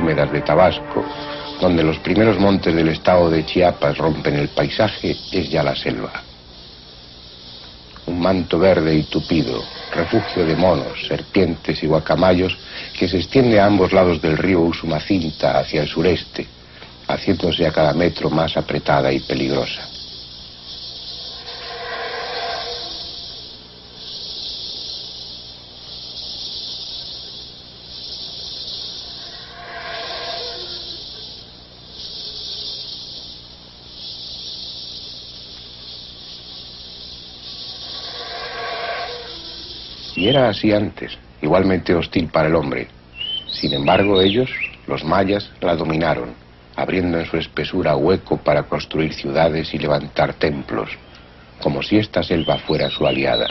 húmedas de Tabasco, donde los primeros montes del estado de Chiapas rompen el paisaje, es ya la selva. Un manto verde y tupido, refugio de monos, serpientes y guacamayos que se extiende a ambos lados del río Usumacinta hacia el sureste, haciéndose a cada metro más apretada y peligrosa. Y era así antes, igualmente hostil para el hombre. Sin embargo, ellos, los mayas, la dominaron, abriendo en su espesura hueco para construir ciudades y levantar templos, como si esta selva fuera su aliada.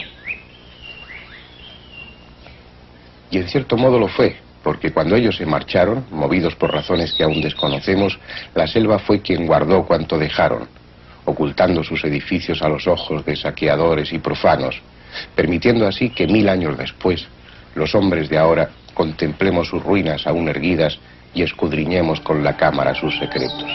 Y en cierto modo lo fue, porque cuando ellos se marcharon, movidos por razones que aún desconocemos, la selva fue quien guardó cuanto dejaron, ocultando sus edificios a los ojos de saqueadores y profanos, permitiendo así que 1000 años después, los hombres de ahora contemplemos sus ruinas aún erguidas y escudriñemos con la cámara sus secretos.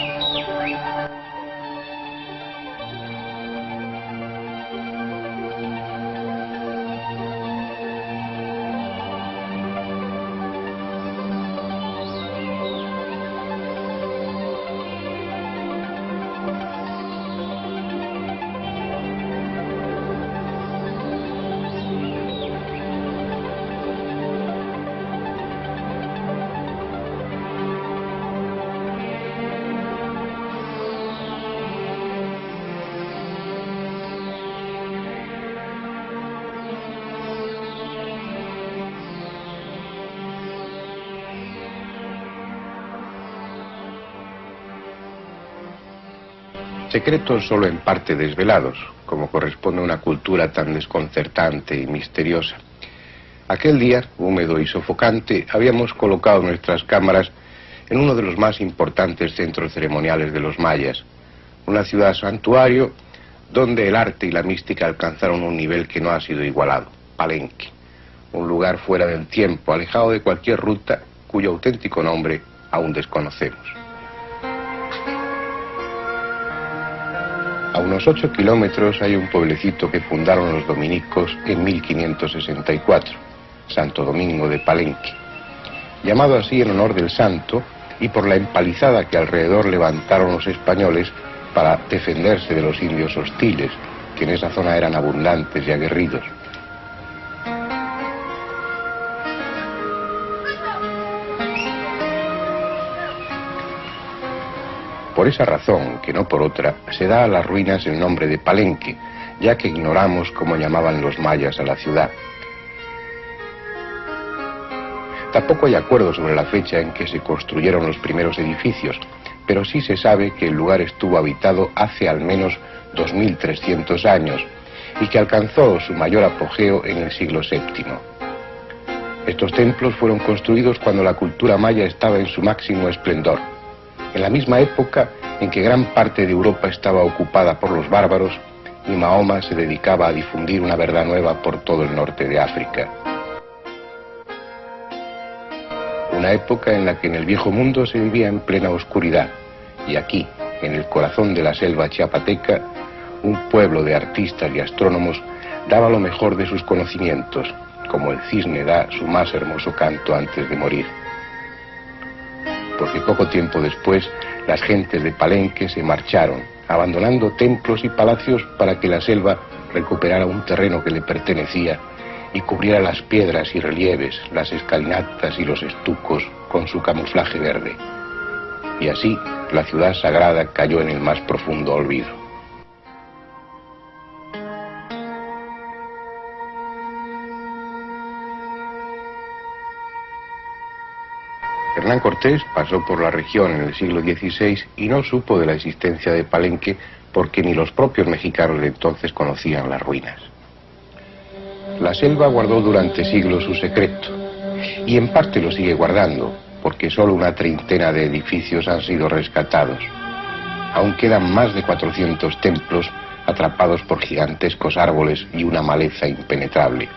Secretos solo en parte desvelados, como corresponde a una cultura tan desconcertante y misteriosa. Aquel día, húmedo y sofocante, habíamos colocado nuestras cámaras en uno de los más importantes centros ceremoniales de los mayas, una ciudad santuario donde el arte y la mística alcanzaron un nivel que no ha sido igualado, Palenque, un lugar fuera del tiempo, alejado de cualquier ruta, cuyo auténtico nombre aún desconocemos. A unos 8 kilómetros hay un pueblecito que fundaron los dominicos en 1564, Santo Domingo de Palenque, llamado así en honor del santo y por la empalizada que alrededor levantaron los españoles para defenderse de los indios hostiles, que en esa zona eran abundantes y aguerridos. Por esa razón, que no por otra, se da a las ruinas el nombre de Palenque, ya que ignoramos cómo llamaban los mayas a la ciudad. Tampoco hay acuerdo sobre la fecha en que se construyeron los primeros edificios, pero sí se sabe que el lugar estuvo habitado hace al menos 2300 años y que alcanzó su mayor apogeo en el siglo VII. Estos templos fueron construidos cuando la cultura maya estaba en su máximo esplendor, en la misma época en que gran parte de Europa estaba ocupada por los bárbaros y Mahoma se dedicaba a difundir una verdad nueva por todo el norte de África. Una época en la que en el viejo mundo se vivía en plena oscuridad, y aquí, en el corazón de la selva chiapateca, un pueblo de artistas y astrónomos daba lo mejor de sus conocimientos, como el cisne da su más hermoso canto antes de morir. Porque poco tiempo después, las gentes de Palenque se marcharon, abandonando templos y palacios para que la selva recuperara un terreno que le pertenecía y cubriera las piedras y relieves, las escalinatas y los estucos con su camuflaje verde. Y así, la ciudad sagrada cayó en el más profundo olvido. Hernán Cortés pasó por la región en el siglo XVI y no supo de la existencia de Palenque porque ni los propios mexicanos de entonces conocían las ruinas. La selva guardó durante siglos su secreto y en parte lo sigue guardando porque solo una treintena de edificios han sido rescatados. Aún quedan más de 400 templos atrapados por gigantescos árboles y una maleza impenetrable.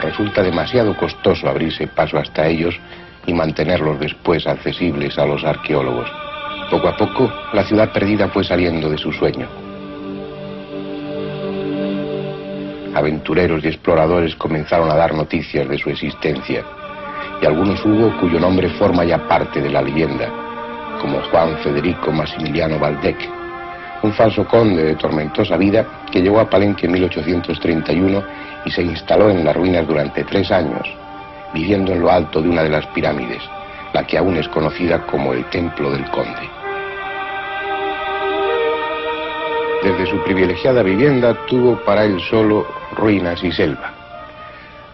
Resulta demasiado costoso abrirse paso hasta ellos y mantenerlos después accesibles a los arqueólogos. Poco a poco, la ciudad perdida fue saliendo de su sueño. Aventureros y exploradores comenzaron a dar noticias de su existencia, y algunos hubo cuyo nombre forma ya parte de la leyenda, como Juan Federico Maximiliano Waldeck, un falso conde de tormentosa vida que llegó a Palenque en 1831 y se instaló en las ruinas durante 3 años, viviendo en lo alto de una de las pirámides, la que aún es conocida como el Templo del Conde. Desde su privilegiada vivienda tuvo para él solo ruinas y selva.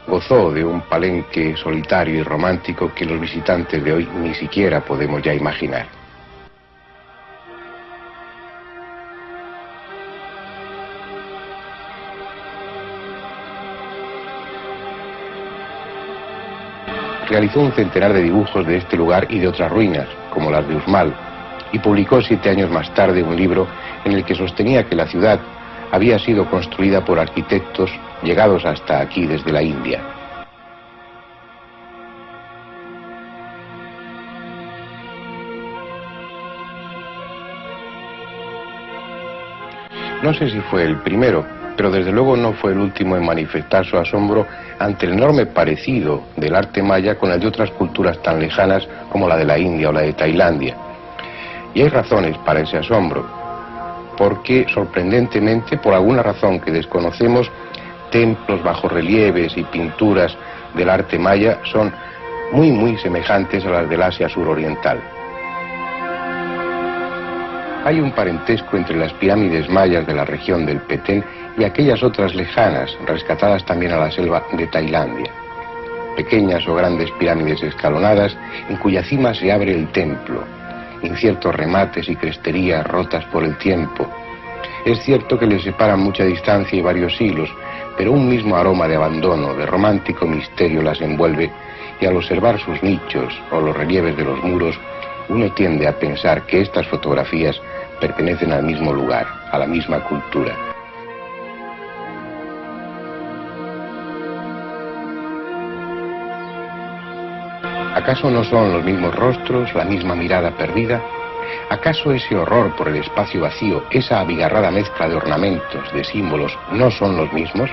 Gozó de un Palenque solitario y romántico que los visitantes de hoy ni siquiera podemos ya imaginar. Realizó un centenar de dibujos de este lugar y de otras ruinas, como las de Uxmal, y publicó 7 años más tarde un libro en el que sostenía que la ciudad había sido construida por arquitectos llegados hasta aquí desde la India. No sé si fue el primero, pero desde luego no fue el último en manifestar su asombro ante el enorme parecido del arte maya con el de otras culturas tan lejanas como la de la India o la de Tailandia. Y hay razones para ese asombro, porque sorprendentemente, por alguna razón que desconocemos, templos, bajorrelieves y pinturas del arte maya son muy semejantes a las del Asia suroriental. Hay un parentesco entre las pirámides mayas de la región del Petén y aquellas otras lejanas, rescatadas también a la selva de Tailandia. Pequeñas o grandes pirámides escalonadas en cuya cima se abre el templo, inciertos remates y cresterías rotas por el tiempo. Es cierto que les separan mucha distancia y varios siglos, pero un mismo aroma de abandono, de romántico misterio las envuelve, y al observar sus nichos o los relieves de los muros, uno tiende a pensar que estas fotografías pertenecen al mismo lugar, a la misma cultura. ¿Acaso no son los mismos rostros, la misma mirada perdida? ¿Acaso ese horror por el espacio vacío, esa abigarrada mezcla de ornamentos, de símbolos, no son los mismos?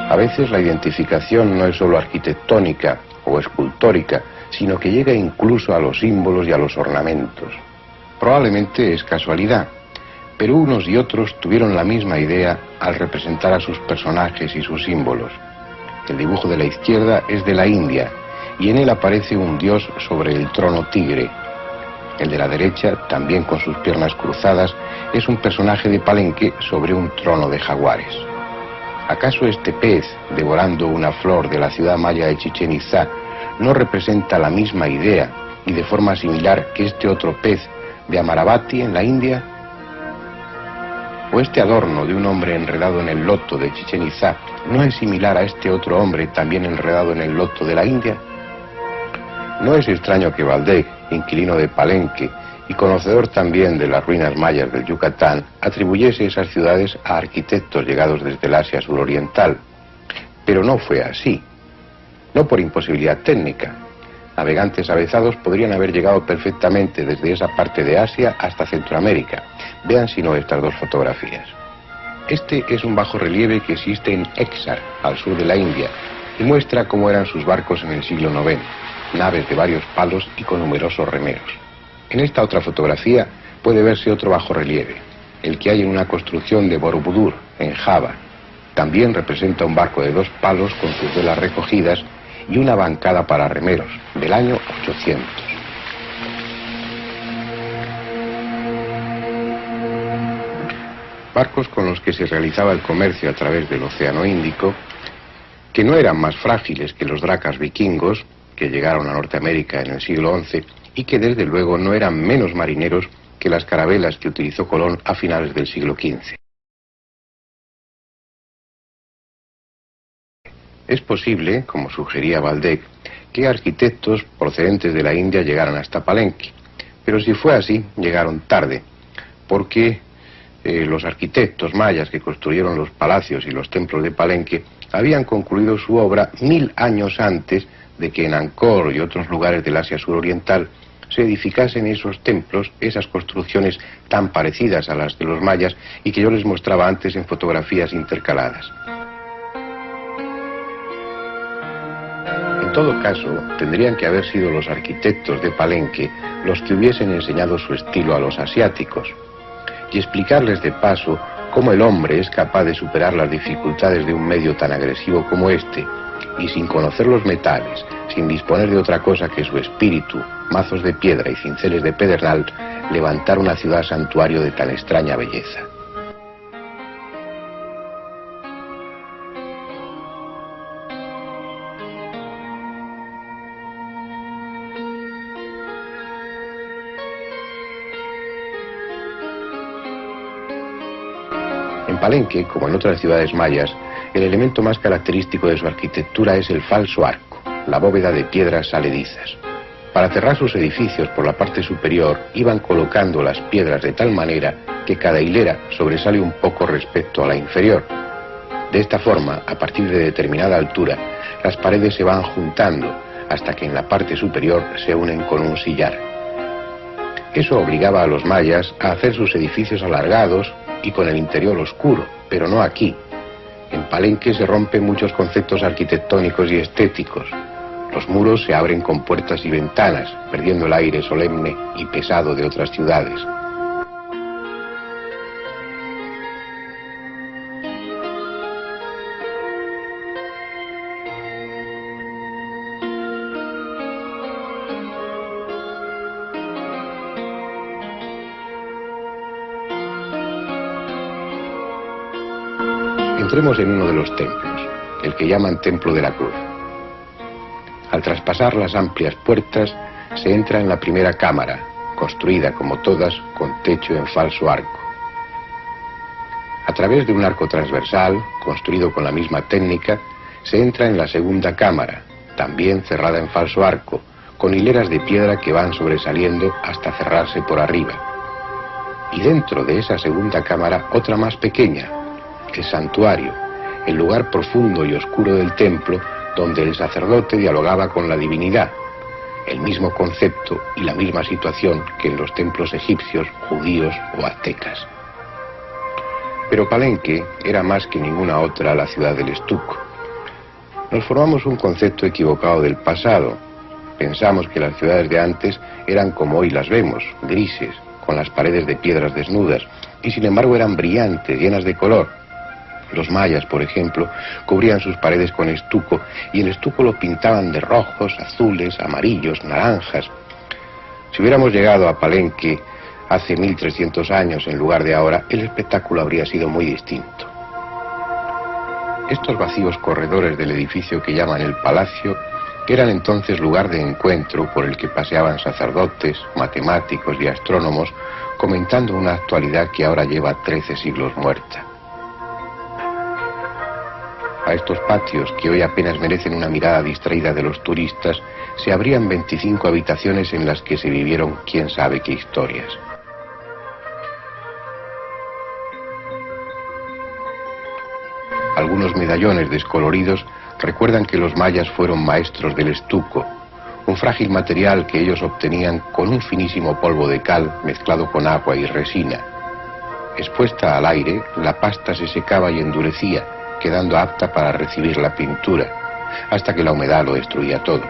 A veces la identificación no es solo arquitectónica o escultórica, sino que llega incluso a los símbolos y a los ornamentos. Probablemente es casualidad, pero unos y otros tuvieron la misma idea al representar a sus personajes y sus símbolos. El dibujo de la izquierda es de la India, y en él aparece un dios sobre el trono tigre. El de la derecha, también con sus piernas cruzadas, es un personaje de Palenque sobre un trono de jaguares. ¿Acaso este pez, devorando una flor de la ciudad maya de Chichén Itzá, no representa la misma idea y de forma similar que este otro pez de Amaravati en la India? ¿O este adorno de un hombre enredado en el loto de Chichén Itzá no es similar a este otro hombre también enredado en el loto de la India? No es extraño que Waldeck, inquilino de Palenque y conocedor también de las ruinas mayas del Yucatán, atribuyese esas ciudades a arquitectos llegados desde el Asia suroriental. Pero no fue así. No por imposibilidad técnica. Navegantes avezados podrían haber llegado perfectamente desde esa parte de Asia hasta Centroamérica. Vean si no estas dos fotografías. Este es un bajorrelieve que existe en Exar, al sur de la India, y muestra cómo eran sus barcos en el siglo IX, naves de varios palos y con numerosos remeros. En esta otra fotografía puede verse otro bajorrelieve, el que hay en una construcción de Borobudur, en Java. También representa un barco de 2 palos con sus velas recogidas y una bancada para remeros, del año 800. Barcos con los que se realizaba el comercio a través del Océano Índico, que no eran más frágiles que los dracas vikingos, que llegaron a Norteamérica en el siglo XI y que desde luego no eran menos marineros que las carabelas que utilizó Colón a finales del siglo XV. Es posible, como sugería Waldeck, que arquitectos procedentes de la India llegaran hasta Palenque, pero si fue así, llegaron tarde, porque los arquitectos mayas que construyeron los palacios y los templos de Palenque habían concluido su obra 1000 años antes de que en Angkor y otros lugares del Asia suroriental se edificasen esos templos, esas construcciones tan parecidas a las de los mayas y que yo les mostraba antes en fotografías intercaladas. En todo caso, tendrían que haber sido los arquitectos de Palenque los que hubiesen enseñado su estilo a los asiáticos y explicarles de paso cómo el hombre es capaz de superar las dificultades de un medio tan agresivo como este y sin conocer los metales, sin disponer de otra cosa que su espíritu, mazos de piedra y cinceles de pedernal, levantar una ciudad santuario de tan extraña belleza. En Palenque, como en otras ciudades mayas, el elemento más característico de su arquitectura es el falso arco, la bóveda de piedras saledizas. Para cerrar sus edificios por la parte superior, iban colocando las piedras de tal manera que cada hilera sobresale un poco respecto a la inferior. De esta forma, a partir de determinada altura, las paredes se van juntando hasta que en la parte superior se unen con un sillar. Eso obligaba a los mayas a hacer sus edificios alargados y con el interior oscuro, pero no aquí. En Palenque se rompen muchos conceptos arquitectónicos y estéticos. Los muros se abren con puertas y ventanas, perdiendo el aire solemne y pesado de otras ciudades. Entremos en uno de los templos, el que llaman Templo de la Cruz. Al traspasar las amplias puertas, se entra en la primera cámara, construida como todas con techo en falso arco. A través de un arco transversal, construido con la misma técnica, se entra en la segunda cámara, también cerrada en falso arco, con hileras de piedra que van sobresaliendo hasta cerrarse por arriba. Y dentro de esa segunda cámara, otra más pequeña, el santuario, el lugar profundo y oscuro del templo donde el sacerdote dialogaba con la divinidad, el mismo concepto y la misma situación que en los templos egipcios, judíos o aztecas. Pero Palenque era más que ninguna otra la ciudad del estuco. Nos formamos un concepto equivocado del pasado. Pensamos que las ciudades de antes eran como hoy las vemos, grises, con las paredes de piedras desnudas, y sin embargo eran brillantes, llenas de color. Los mayas, por ejemplo, cubrían sus paredes con estuco y el estuco lo pintaban de rojos, azules, amarillos, naranjas. Si hubiéramos llegado a Palenque hace 1300 años en lugar de ahora, el espectáculo habría sido muy distinto. Estos vacíos corredores del edificio que llaman el palacio eran entonces lugar de encuentro por el que paseaban sacerdotes, matemáticos y astrónomos comentando una actualidad que ahora lleva 13 siglos muerta. A estos patios, que hoy apenas merecen una mirada distraída de los turistas, se abrían 25 habitaciones en las que se vivieron quién sabe qué historias. Algunos medallones descoloridos recuerdan que los mayas fueron maestros del estuco, un frágil material que ellos obtenían con un finísimo polvo de cal mezclado con agua y resina. Expuesta al aire, la pasta se secaba y endurecía, quedando apta para recibir la pintura, hasta que la humedad lo destruía todo.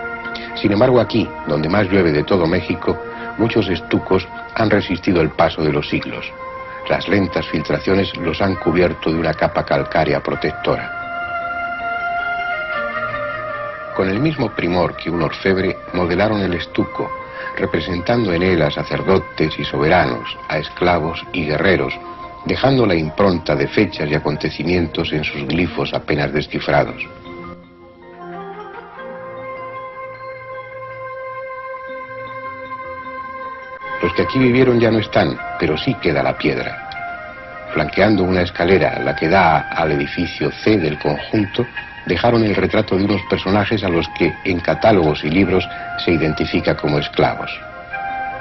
Sin embargo, aquí, donde más llueve de todo México, muchos estucos han resistido el paso de los siglos. Las lentas filtraciones los han cubierto de una capa calcárea protectora. Con el mismo primor que un orfebre, modelaron el estuco, representando en él a sacerdotes y soberanos, a esclavos y guerreros, dejando la impronta de fechas y acontecimientos en sus glifos apenas descifrados. Los que aquí vivieron ya no están, pero sí queda la piedra. Flanqueando una escalera, la que da al edificio C del conjunto, dejaron el retrato de unos personajes a los que en catálogos y libros se identifica como esclavos.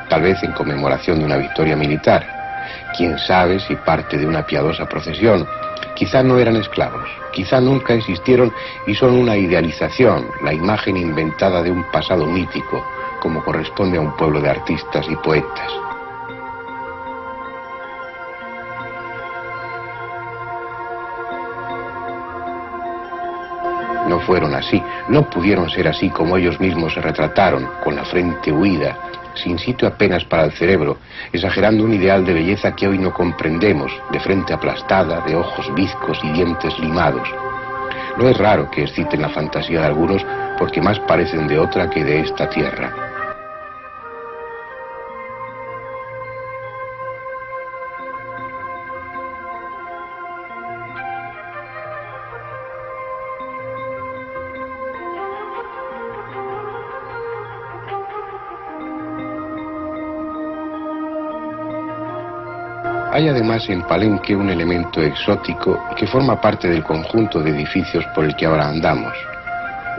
Tal vez en conmemoración de una victoria militar. Quién sabe si parte de una piadosa procesión. Quizá no eran esclavos, quizá nunca existieron y son una idealización, la imagen inventada de un pasado mítico, como corresponde a un pueblo de artistas y poetas. No fueron así, no pudieron ser así como ellos mismos se retrataron, con la frente huida, sin sitio apenas para el cerebro, exagerando un ideal de belleza que hoy no comprendemos, de frente aplastada, de ojos bizcos y dientes limados. No es raro que exciten la fantasía de algunos, porque más parecen de otra que de esta tierra. Hay además en Palenque un elemento exótico que forma parte del conjunto de edificios por el que ahora andamos.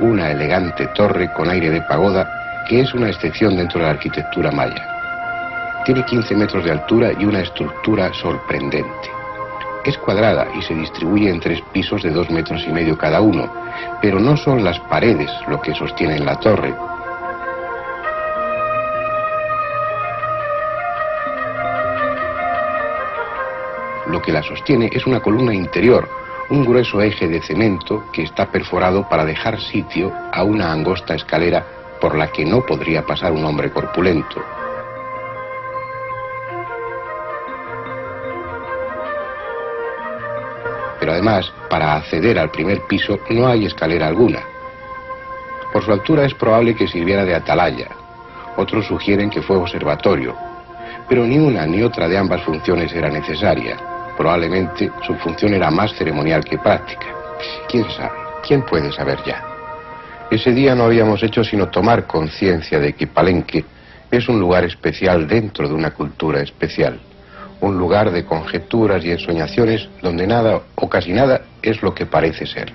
Una elegante torre con aire de pagoda que es una excepción dentro de la arquitectura maya. Tiene 15 metros de altura y una estructura sorprendente. Es cuadrada y se distribuye en 3 pisos de 2,5 metros cada uno, pero no son las paredes lo que sostienen la torre. Lo que la sostiene es una columna interior, un grueso eje de cemento que está perforado para dejar sitio a una angosta escalera por la que no podría pasar un hombre corpulento. Pero además, para acceder al primer piso no hay escalera alguna. Por su altura es probable que sirviera de atalaya. Otros sugieren que fue observatorio, pero ni una ni otra de ambas funciones era necesaria. Probablemente su función era más ceremonial que práctica. ¿Quién sabe? ¿Quién puede saber ya? Ese día no habíamos hecho sino tomar conciencia de que Palenque es un lugar especial dentro de una cultura especial. Un lugar de conjeturas y ensoñaciones donde nada o casi nada es lo que parece ser.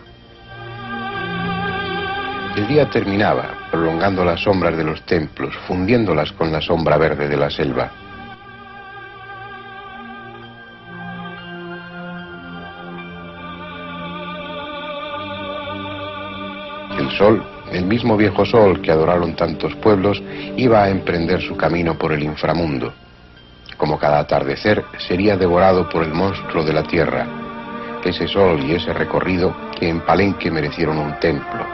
El día terminaba, prolongando las sombras de los templos, fundiéndolas con la sombra verde de la selva. El sol, el mismo viejo sol que adoraron tantos pueblos, iba a emprender su camino por el inframundo. Como cada atardecer, sería devorado por el monstruo de la tierra. Ese sol y ese recorrido que en Palenque merecieron un templo.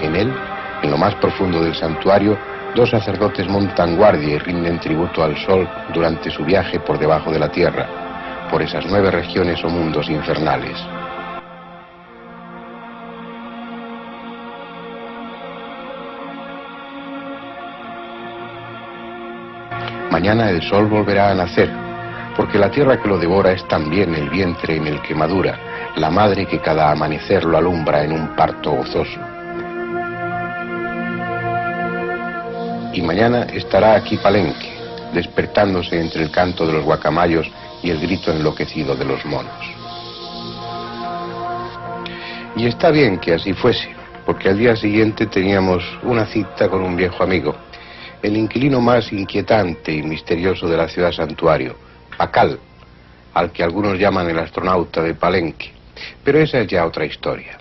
En él, en lo más profundo del santuario, 2 sacerdotes montan guardia y rinden tributo al sol durante su viaje por debajo de la tierra, por esas 9 regiones o mundos infernales. Mañana el sol volverá a nacer, porque la tierra que lo devora es también el vientre en el que madura, la madre que cada amanecer lo alumbra en un parto gozoso. Y mañana estará aquí Palenque, despertándose entre el canto de los guacamayos y el grito enloquecido de los monos. Y está bien que así fuese, porque al día siguiente teníamos una cita con un viejo amigo, el inquilino más inquietante y misterioso de la ciudad santuario, Pacal, al que algunos llaman el astronauta de Palenque, pero esa es ya otra historia.